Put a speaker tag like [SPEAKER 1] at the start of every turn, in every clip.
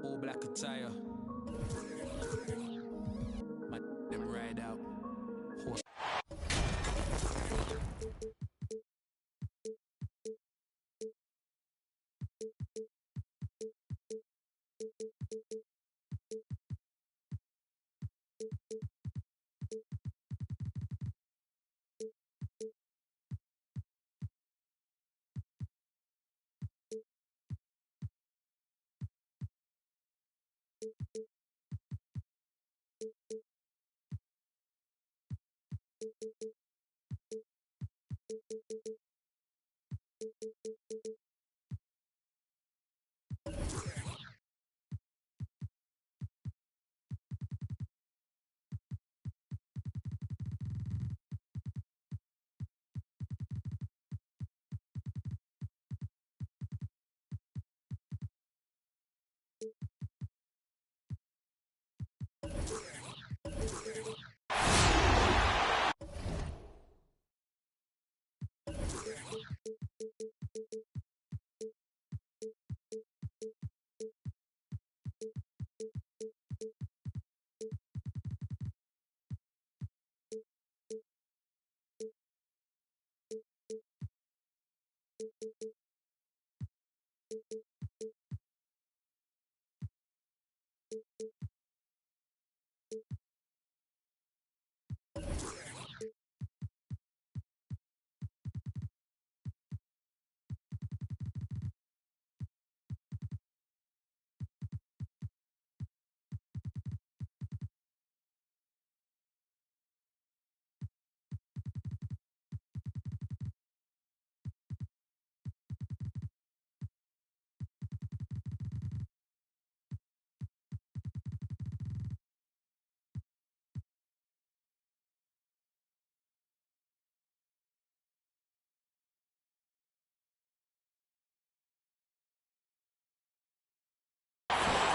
[SPEAKER 1] All black attire. My them ride out. Horse.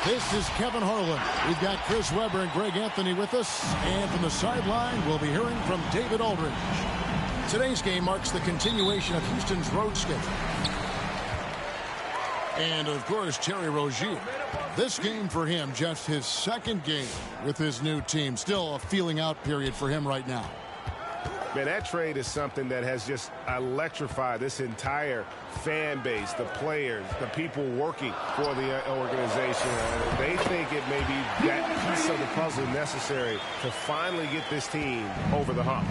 [SPEAKER 2] This is Kevin Harlan. We've got Chris Webber and Greg Anthony with us. And from the sideline, we'll be hearing from David Aldridge. Today's game marks the continuation of Houston's road schedule. And, of course, Terry Rozier. This game for him, just his second game with his new team. Still a feeling-out period for him right now.
[SPEAKER 3] Man, that trade is something that has just electrified this entire fan base, the players, the people working for the organization. They think it may be that piece of the puzzle necessary to finally get this team over the hump.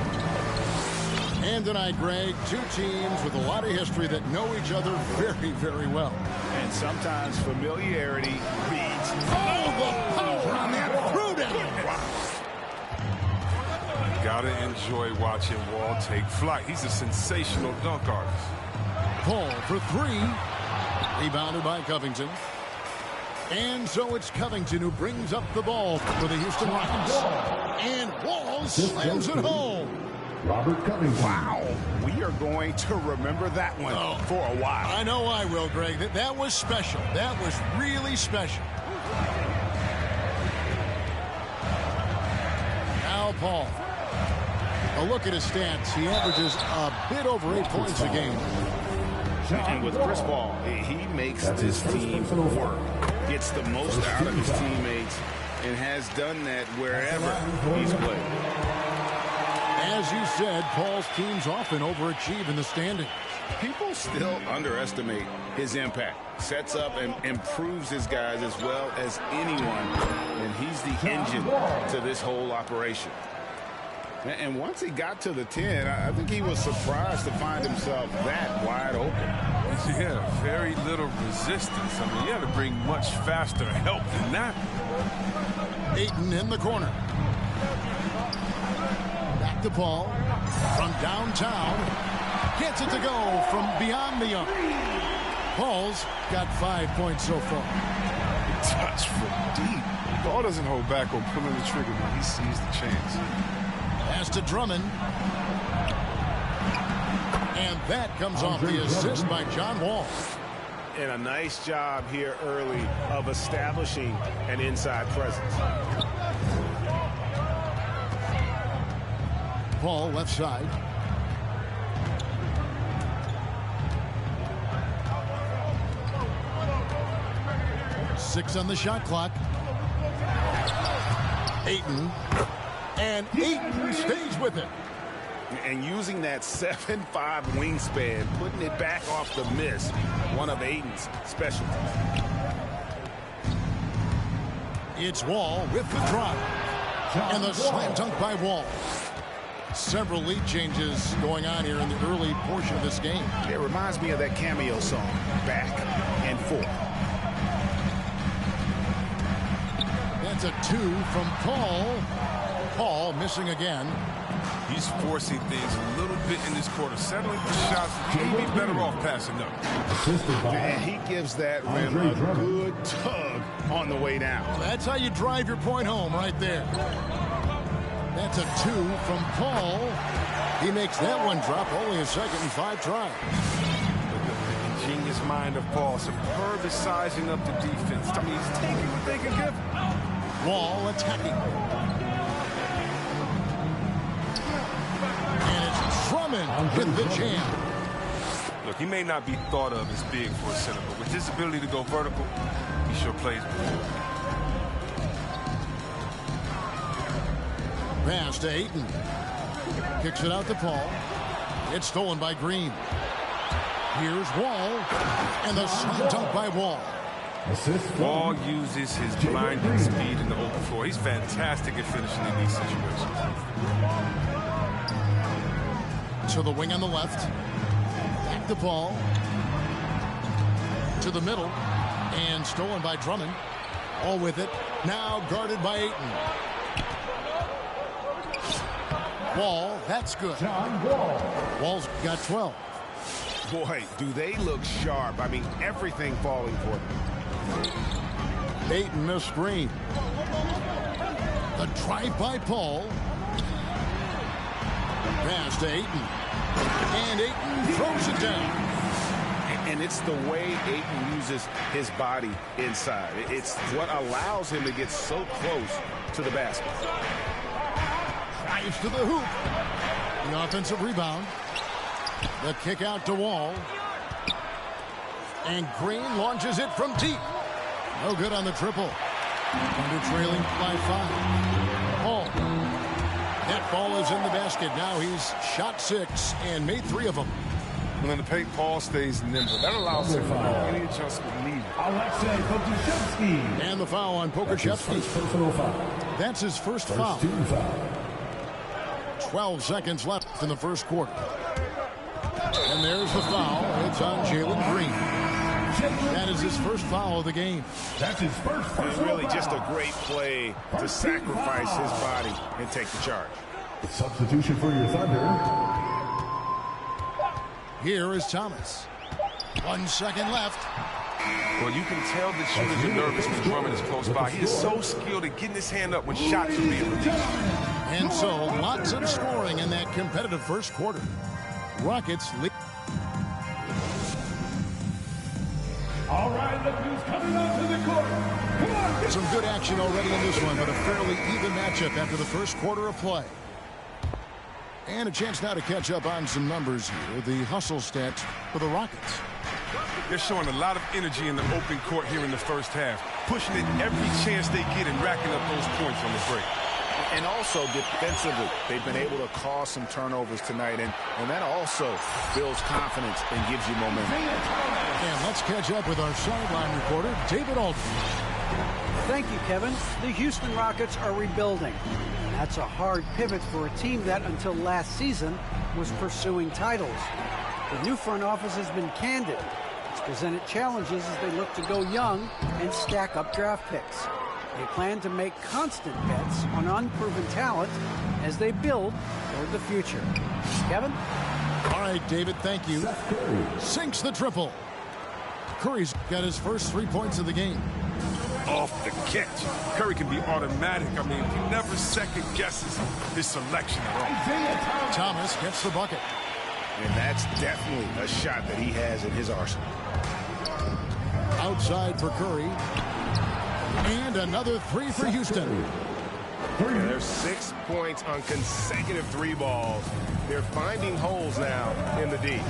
[SPEAKER 2] And tonight, Greg, two teams with a lot of history that know each other very, very well.
[SPEAKER 3] And sometimes familiarity beats.
[SPEAKER 2] Oh, the power on that throwdown!
[SPEAKER 3] Wow.
[SPEAKER 4] Gotta enjoy watching Wall take flight. He's a sensational dunk artist.
[SPEAKER 2] Paul for three. Rebounded by Covington. And so it's Covington who brings up the ball for the Houston Rockets. And Wall slams it home.
[SPEAKER 5] Robert Covington.
[SPEAKER 3] Wow. We are going to remember that one for a while.
[SPEAKER 2] I know I will, Greg. That was special. That was really special. Now Paul. A look at his stats. He averages a bit over 8 points a game.
[SPEAKER 3] And with Chris Paul, he makes this team work. Gets the most out of his teammates and has done that wherever he's played.
[SPEAKER 2] As you said, Paul's teams often overachieve in the standings.
[SPEAKER 3] People still underestimate his impact. Sets up and improves his guys as well as anyone. And he's the engine to this whole operation. And once he got to the 10, I think he was surprised to find himself that wide open.
[SPEAKER 4] Yeah, very little resistance. I mean, you had to bring much faster help than that.
[SPEAKER 2] Ayton in the corner. Back to Paul. From downtown. Gets it to go from beyond the arc. Paul's got 5 points so far.
[SPEAKER 4] Touch from deep. Paul doesn't hold back on pulling the trigger when he sees the chance.
[SPEAKER 2] Pass to Drummond. And that comes off the assist by John Wall.
[SPEAKER 3] And a nice job here early of establishing an inside presence.
[SPEAKER 2] Paul left side. 6 on the shot clock. Ayton. And Ayton stays with it.
[SPEAKER 3] And using that 7'5" wingspan, putting it back off the miss, one of Ayton's specialties.
[SPEAKER 2] It's Wall with the drop. And the slam dunk by Wall. Several lead changes going on here in the early portion of this game.
[SPEAKER 3] It reminds me of that cameo song, Back and Forth.
[SPEAKER 2] That's a 2 from Paul. Paul missing again.
[SPEAKER 4] He's forcing things a little bit in this quarter, settling for shots. He'd be better off passing up.
[SPEAKER 3] And he gives that rim a good tug on the way down.
[SPEAKER 2] That's how you drive your point home right there. That's a 2 from Paul. He makes that one drop, only a second and 5 tries.
[SPEAKER 4] The ingenious mind of Paul, superb at sizing up the defense. I mean, he's taking what they can give.
[SPEAKER 2] Wall attacking. And it's Drummond with the jam.
[SPEAKER 4] Look, he may not be thought of as big for a center, but with his ability to go vertical, he sure plays well.
[SPEAKER 2] Pass to Ayton. Kicks it out to Paul. It's stolen by Green. Here's Wall. And the slam dunk by Wall.
[SPEAKER 4] Wall uses his blinding speed in the open floor. He's fantastic at finishing in these situations.
[SPEAKER 2] To the wing on the left. Back to Paul. To the middle. And stolen by Drummond. All with it. Now guarded by Ayton. Wall, that's good. Wall's got 12.
[SPEAKER 3] Boy, do they look sharp. I mean, everything falling for them.
[SPEAKER 2] Ayton missed screen. The drive by Paul. Pass to Ayton. And Ayton throws it down.
[SPEAKER 3] And it's the way Ayton uses his body inside. It's what allows him to get so close to the basket.
[SPEAKER 2] Drives to the hoop. The offensive rebound. The kick out to Wall. And Green launches it from deep. No good on the triple. Under trailing by 5. Paul. That ball is in the basket. Now he's shot 6 and made 3 of them.
[SPEAKER 4] When in the paint, Paul stays nimble. That allows him to make any adjustment needed.
[SPEAKER 2] And the foul on Pokuševski. That's his first foul. 12 seconds left in the first quarter. And there's the foul. It's on Jalen Green. That is his first foul of the game.
[SPEAKER 3] That's his first really just a great play to sacrifice his body and take the charge.
[SPEAKER 5] Substitution for your Thunder.
[SPEAKER 2] Here is Thomas. 1 second left.
[SPEAKER 4] Well, you can tell the shooters are nervous when Drummond is close by. He is so skilled at getting his hand up when shots are being released.
[SPEAKER 2] And so, lots of scoring in that competitive first quarter. Rockets lead.
[SPEAKER 5] All right, look who's coming onto the court. Come on.
[SPEAKER 2] Some good action already in this one, but a fairly even matchup after the first quarter of play. And a chance now to catch up on some numbers here. The hustle stats for the Rockets.
[SPEAKER 4] They're showing a lot of energy in the open court here in the first half, pushing it every chance they get and racking up those points on the break.
[SPEAKER 3] And also defensively, they've been able to cause some turnovers tonight, and that also builds confidence and gives you momentum.
[SPEAKER 2] And let's catch up with our sideline reporter, David Aldridge.
[SPEAKER 6] Thank you, Kevin. The Houston Rockets are rebuilding. That's a hard pivot for a team that, until last season, was pursuing titles. The new front office has been candid. It's presented challenges as they look to go young and stack up draft picks. They plan to make constant bets on unproven talent as they build toward the future. Kevin?
[SPEAKER 2] All right, David, thank you. Sinks the triple. Curry's got his first 3 points of the game.
[SPEAKER 4] Off the catch. Curry can be automatic. I mean, he never second guesses his selection at all.
[SPEAKER 2] Thomas gets the bucket.
[SPEAKER 3] And that's definitely a shot that he has in his arsenal.
[SPEAKER 2] Outside for Curry. And another 3 for Houston.
[SPEAKER 4] There's 6 points on consecutive 3 balls. They're finding holes now in the D.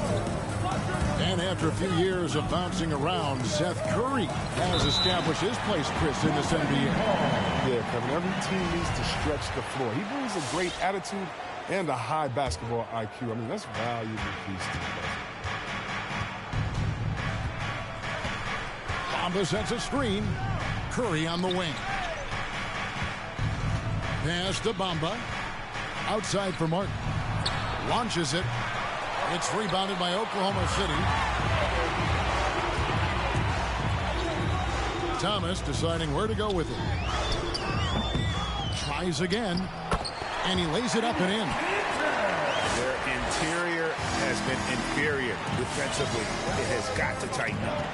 [SPEAKER 2] And after a few years of bouncing around, Seth Curry has established his place, Chris, in this NBA.
[SPEAKER 4] Yeah, Kevin, every team needs to stretch the floor. He brings a great attitude and a high basketball IQ. I mean, that's valuable piece to the
[SPEAKER 2] Bamba sets a screen. Curry on the wing. Pass to Bamba. Outside for Martin. Launches it. It's rebounded by Oklahoma City. Thomas deciding where to go with it. Tries again. And he lays it up and in.
[SPEAKER 3] Their interior has been inferior defensively. It has got to tighten up.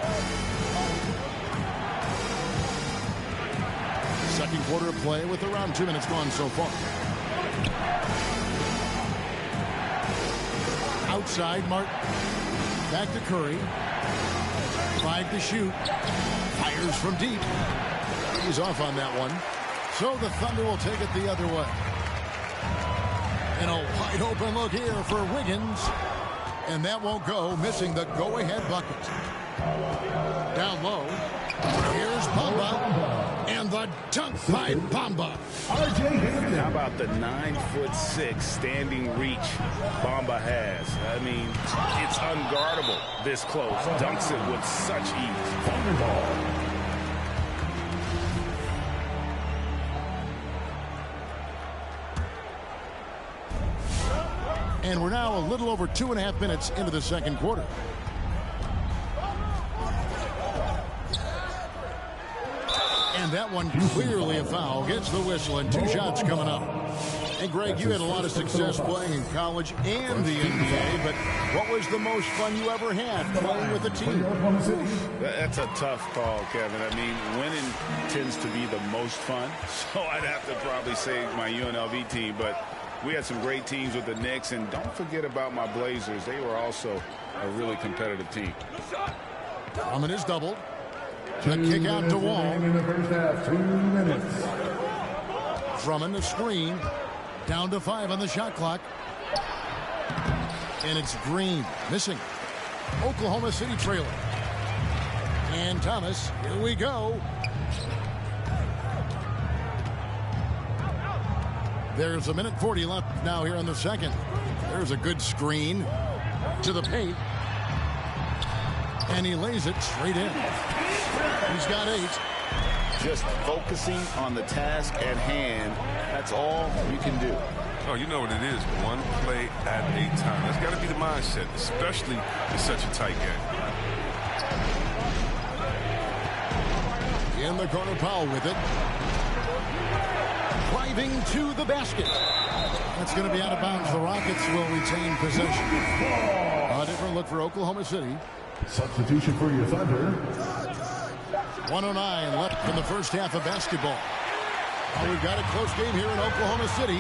[SPEAKER 2] Second quarter of play with around 2 minutes gone so far. Outside, Martin. Back to Curry. 5 to shoot. Fires from deep. He's off on that one. So the Thunder will take it the other way. And a wide open look here for Wiggins. And that won't go, missing the go-ahead bucket. Down low. Here's Bamba. And the dunk by Bamba.
[SPEAKER 3] And how about the 9'6" standing reach Bamba has? I mean, it's unguardable this close. Dunks it with such ease.
[SPEAKER 2] And we're now a little over 2.5 minutes into the second quarter. And that one clearly a foul. Gets the whistle and 2 shots coming up. And Greg, you had a lot of success playing in college and the NBA, but what was the most fun you ever had playing with a team?
[SPEAKER 3] That's a tough call, Kevin. I mean, winning tends to be the most fun, so I'd have to probably say my UNLV team, but we had some great teams with the Knicks, and don't forget about my Blazers. They were also a really competitive team.
[SPEAKER 2] Drummond is doubled. The kick out to Wall.
[SPEAKER 5] In the first half, 2 minutes.
[SPEAKER 2] Drummond the screen. Down to 5 on the shot clock. And it's Green missing. Oklahoma City trailing. And Thomas, here we go. There's 1:40 left now here in the second. There's a good screen to the paint. And he lays it straight in. He's got 8.
[SPEAKER 3] Just focusing on the task at hand, that's all you can do.
[SPEAKER 4] Oh, you know what it is. One play at a time. That's got to be the mindset, especially in such a tight game.
[SPEAKER 2] In the corner, Powell with it. Driving to the basket. That's going to be out of bounds. The Rockets will retain possession. A different look for Oklahoma City.
[SPEAKER 5] Substitution for your Thunder.
[SPEAKER 2] 1:09 left in the first half of basketball. Well, we've got a close game here in Oklahoma City.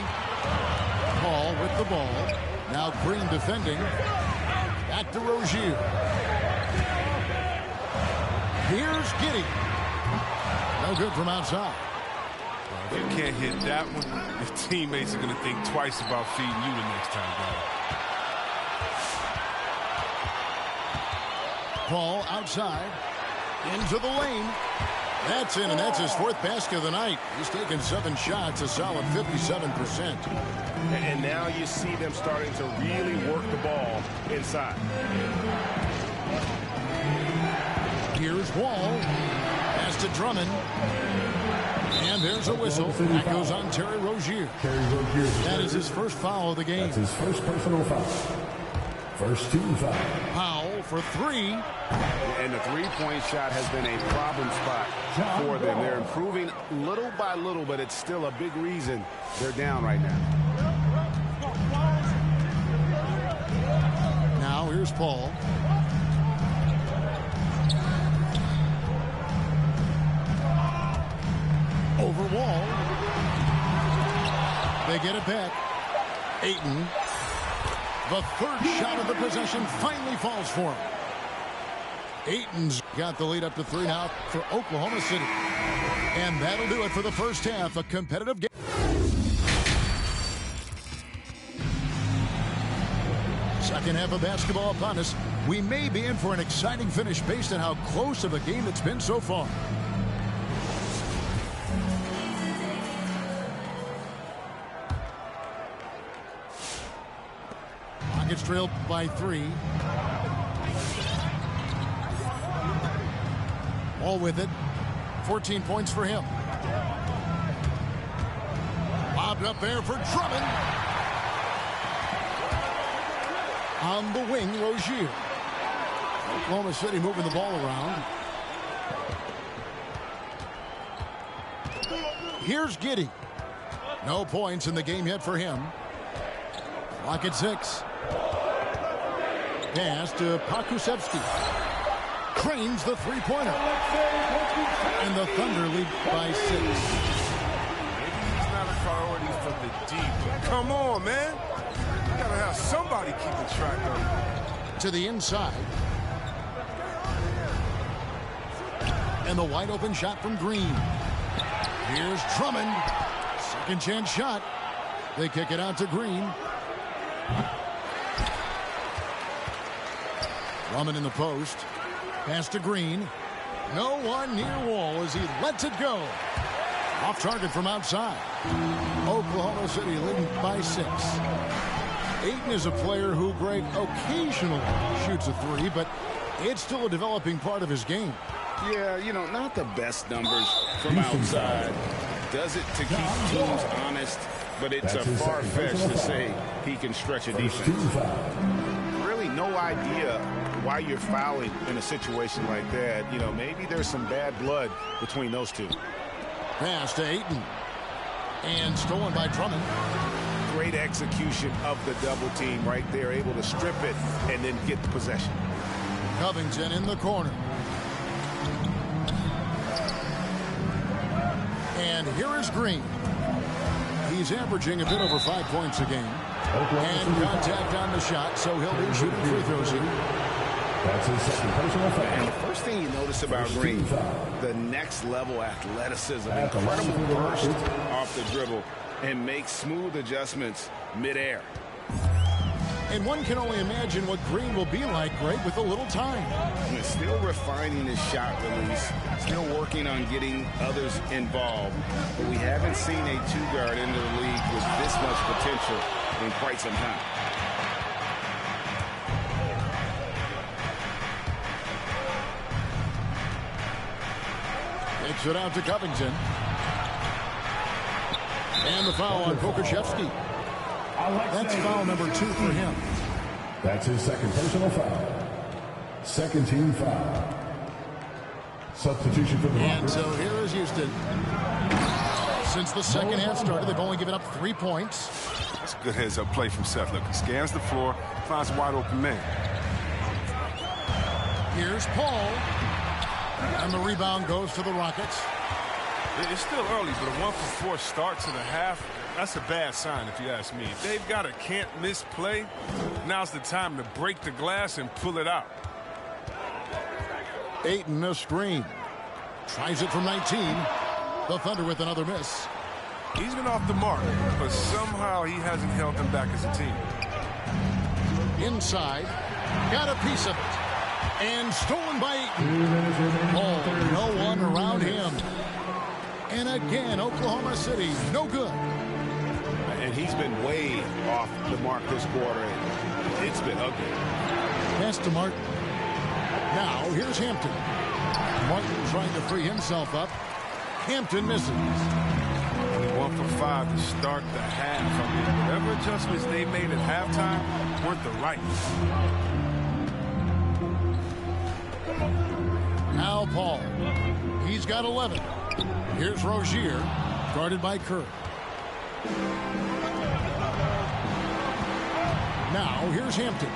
[SPEAKER 2] Paul with the ball. Now Green defending. Back to Rozier. Here's Giddey. No good from outside.
[SPEAKER 4] If you can't hit that one, your teammates are going to think twice about feeding you the next time down.
[SPEAKER 2] Paul outside. Into the lane. That's in, and that's his 4th basket of the night. He's taken 7 shots, a solid 57%.
[SPEAKER 4] And now you see them starting to really work the ball inside.
[SPEAKER 2] Here's Wall. Pass to Drummond. And there's a whistle. That goes on Terry Rozier. That is his first foul of the game.
[SPEAKER 5] That's his first personal foul. First team foul.
[SPEAKER 2] Powell for 3.
[SPEAKER 3] And the three-point shot has been a problem spot for them. They're improving little by little, but it's still a big reason they're down right now.
[SPEAKER 2] Now here's Paul. Over Wall. They get it back. Ayton. The 3rd shot of the possession finally falls for him. Ayton's got the lead up to 3 now for Oklahoma City. And that'll do it for the first half. A competitive game. Second half of basketball upon us. We may be in for an exciting finish based on how close of a game it's been so far. Rockets trailed by 3. Ball with it. 14 points for him. Lobbed up there for Drummond. On the wing, Rozier. Oklahoma City moving the ball around. Here's Giddey. No points in the game yet for him. Clock at 6. Pass to Pakusevsky. Cranes the three-pointer. And the Thunder lead by 6.
[SPEAKER 4] Maybe he's not a priority for the deep. But come on, man. You gotta have somebody keeping track of him.
[SPEAKER 2] To the inside. And the wide open shot from Green. Here's Drummond. Second chance shot. They kick it out to Green. Drummond in the post. Pass to Green. No one near Wall as he lets it go. Off target from outside. Oklahoma City leading by 6. Ayton is a player who, Greg, occasionally shoots a 3, but it's still a developing part of his game.
[SPEAKER 3] Yeah, you know, not the best numbers from outside. Does it to keep teams honest, but it's a far-fetched to say he can stretch a defense. Really no idea why you're fouling in a situation like that. You know, maybe there's some bad blood between those two.
[SPEAKER 2] Pass to Ayton. And stolen by Drummond.
[SPEAKER 3] Great execution of the double team right there, able to strip it and then get the possession.
[SPEAKER 2] Covington in the corner. And here is Green. He's averaging a bit over 5 points a game. And contact on the shot, so he'll be shooting free throws here.
[SPEAKER 5] That's his second personal foul.
[SPEAKER 3] And the first thing you notice about Green, the next level athleticism, incredible burst off the dribble, and makes smooth adjustments midair.
[SPEAKER 2] And one can only imagine what Green will be like, Greg, with a little time.
[SPEAKER 3] And still refining his shot release, still working on getting others involved. But we haven't seen a two-guard into the league with this much potential in quite some time.
[SPEAKER 2] Takes it out to Covington. And the foul on Pokusevsky. That's foul number 2 for him.
[SPEAKER 5] That's his second personal foul. Second team foul. Substitution for the
[SPEAKER 2] And so here is Houston. Since the second half started, they've only given up 3 points.
[SPEAKER 4] That's a good heads-up play from Seth. Look, he scans the floor, finds a wide-open man.
[SPEAKER 2] Here's Paul. And the rebound goes to the Rockets.
[SPEAKER 4] It's still early, but a 1-for-4 start to the half, that's a bad sign if you ask me. If they've got a can't-miss play, now's the time to break the glass and pull it out.
[SPEAKER 2] Ayton a screen. Tries it from 19. The Thunder with another miss.
[SPEAKER 4] He's been off the mark, but somehow he hasn't held them back as a team.
[SPEAKER 2] Inside. Got a piece of it. And stolen by Ayton. Oh, no one around him. And again, Oklahoma City, no good.
[SPEAKER 3] And he's been way off the mark this quarter. It's been ugly.
[SPEAKER 2] Pass to Martin. Now, here's Hampton. Martin trying to free himself up. Hampton misses.
[SPEAKER 4] Only 1 for 5 to start the half. I mean, whatever adjustments they made at halftime weren't the right.
[SPEAKER 2] Al Paul. He's got 11. Here's Rozier, guarded by Kerr. Now, here's Hampton.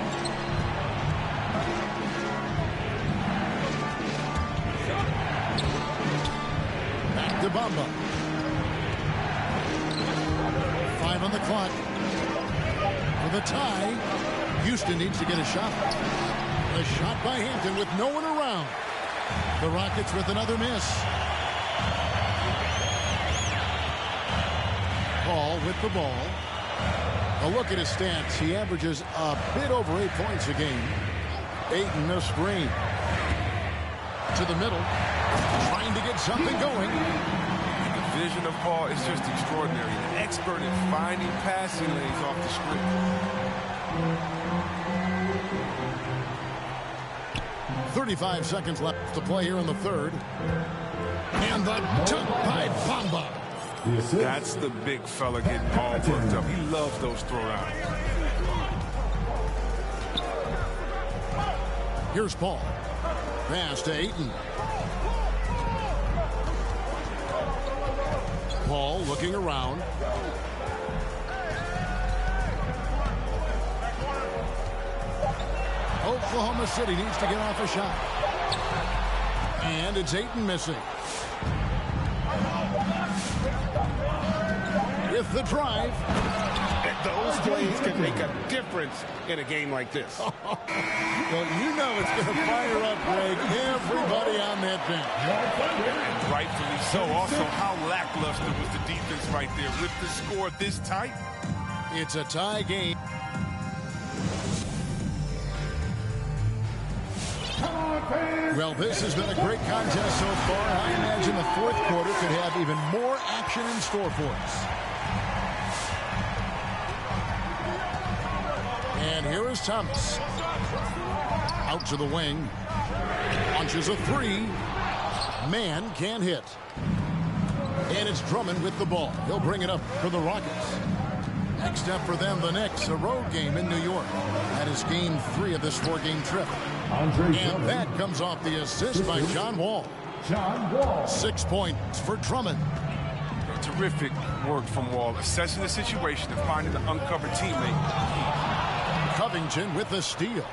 [SPEAKER 2] Back to Bamba. 5 on the clock. For the tie, Houston needs to get a shot. A shot by Hampton with no one around. The Rockets with another miss. Paul with the ball. A look at his stats. He averages a bit over 8 points a game. Ayton, a screen. To the middle. Trying to get something going.
[SPEAKER 4] The vision of Paul is just extraordinary. An expert at finding passing lanes off the screen.
[SPEAKER 2] 35 seconds left to play here in the third. And the dunk by Bamba.
[SPEAKER 4] That's the big fella getting all worked up. He loves those throwdowns.
[SPEAKER 2] Here's Paul. Pass to Ayton. Paul looking around. Oklahoma City needs to get off a shot. And it's Ayton missing. With the drive.
[SPEAKER 3] Those plays can make a difference in a game like this.
[SPEAKER 2] Well, you know it's going to fire up, Greg, everybody on that bench.
[SPEAKER 4] And rightfully so. Also, how lackluster was the defense right there with the score this tight?
[SPEAKER 2] It's a tie game. Well, this has been a great contest so far. I imagine the fourth quarter could have even more action in store for us. And here is Thomas. Out to the wing. Launches a three. Man can't hit. And it's Drummond with the ball. He'll bring it up for the Rockets. Next up for them, the Knicks, a road game in New York. That is game 3 of this 4-game trip. And that comes off the assist by John Wall. 6 points for Drummond.
[SPEAKER 4] Terrific work from Wall, assessing the situation and finding an uncovered teammate.
[SPEAKER 2] Covington with the steal.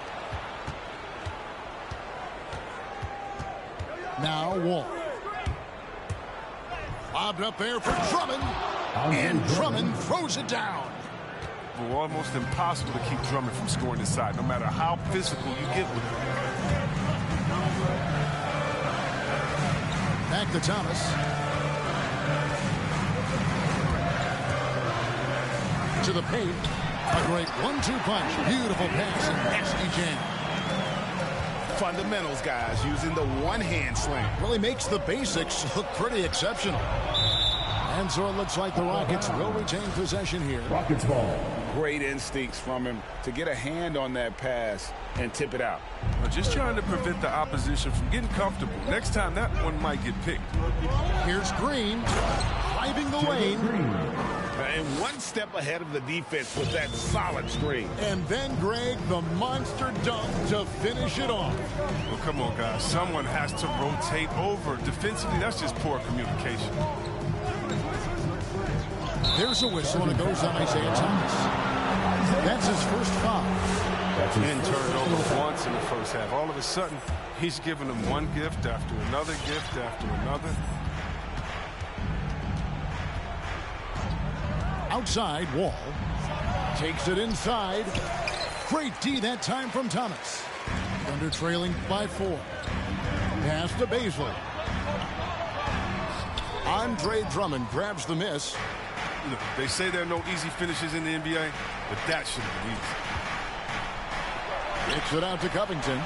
[SPEAKER 2] Now Wall. Lobbed up there for Drummond. And Drummond throws it down.
[SPEAKER 4] Well, almost impossible to keep Drummond from scoring inside, no matter how physical you get with him.
[SPEAKER 2] Back to Thomas. To the paint. A great 1-2 punch. Beautiful pass and nasty jam.
[SPEAKER 3] Fundamentals, guys, using the one-hand slam.
[SPEAKER 2] Really makes the basics look pretty exceptional. And so it looks like the Rockets will retain possession here.
[SPEAKER 5] Rockets ball.
[SPEAKER 3] Great instincts from him to get a hand on that pass and tip it out.
[SPEAKER 4] We're just trying to prevent the opposition from getting comfortable. Next time, that one might get picked.
[SPEAKER 2] Here's Green driving the lane.
[SPEAKER 3] And one step ahead of the defense with that solid screen.
[SPEAKER 2] And then, Greg, the monster dunk to finish it off.
[SPEAKER 4] Well, come on, guys. Someone has to rotate over. Defensively, that's just poor communication.
[SPEAKER 2] There's a whistle, and it goes on Isaiah Thomas. That's his first foul.
[SPEAKER 4] And turned over once in the first half. All of a sudden, he's giving them one gift after another gift after another.
[SPEAKER 2] Outside, Wall takes it inside. Great D that time from Thomas. Thunder trailing by 4. Pass to Baisley. Andre Drummond grabs the miss.
[SPEAKER 4] Look, they say there are no easy finishes in the NBA, but that should have been easy.
[SPEAKER 2] Kicks it out to Covington.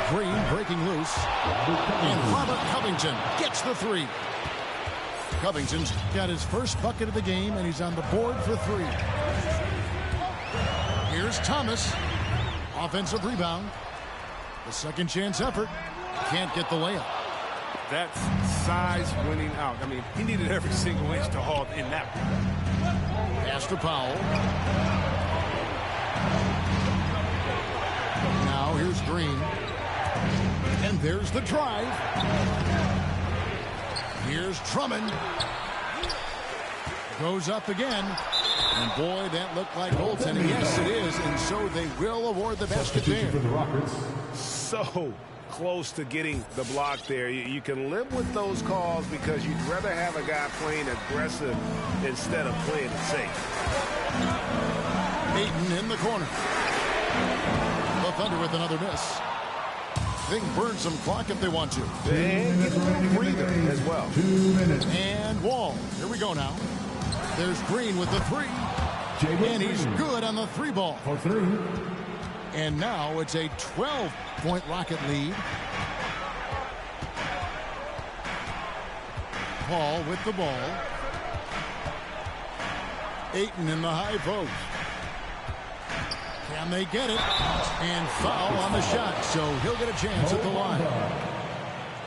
[SPEAKER 2] Green breaking loose. And Robert Covington gets the 3. Covington's got his first bucket of the game, and he's on the board for 3. Here's Thomas. Offensive rebound. The second chance effort. Can't get the layup.
[SPEAKER 4] That's size winning out. I mean, he needed every single inch to haul in that one.
[SPEAKER 2] Pass to Powell. Now here's Green. And there's the drive. Here's Drummond. Goes up again. And boy, that looked like goaltending. Yes, it is. And so they will award the basket there.
[SPEAKER 3] So close to getting the block there. You can live with those calls because you'd rather have a guy playing aggressive instead of playing it safe.
[SPEAKER 2] Ayton in the corner. The Thunder with another miss. They can burn some clock if they want to.
[SPEAKER 3] And get a little breather as well.
[SPEAKER 5] 2 minutes.
[SPEAKER 2] And Wall. Here we go now. There's Green with the 3. And he's good on the 3-ball.
[SPEAKER 5] For 3.
[SPEAKER 2] And now it's a 12-point Rocket lead. Paul with the ball. Ayton in the high post. Can they get it? And foul on the shot, so he'll get a chance at the line.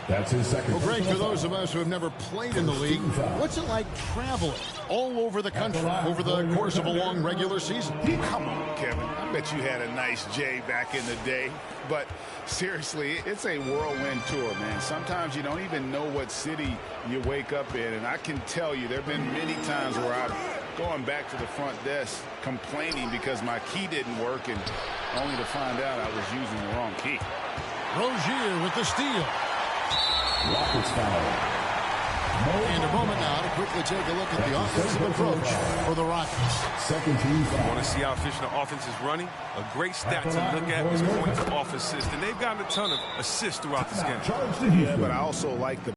[SPEAKER 5] That's his second.
[SPEAKER 2] Well, Greg, for those of us who have never played in the league, what's it like traveling all over the country over the course of a long regular season?
[SPEAKER 3] Come on, Kevin. I bet you had a nice J back in the day. But seriously, it's a whirlwind tour, man. Sometimes you don't even know what city you wake up in. And I can tell you there have been many times where I've going back to the front desk complaining because my key didn't work, and only to find out I was using the wrong key.
[SPEAKER 2] Rozier with the steal.
[SPEAKER 5] Rockets foul.
[SPEAKER 2] And a moment now to quickly take a look at the offensive approach for the Rockets.
[SPEAKER 5] Second team foul.
[SPEAKER 4] Want to see how efficient the offense is running? A great stat to look at is points off assist, and they've gotten a ton of assists throughout this game.
[SPEAKER 5] Charge the Houston.
[SPEAKER 3] Yeah, but I also like the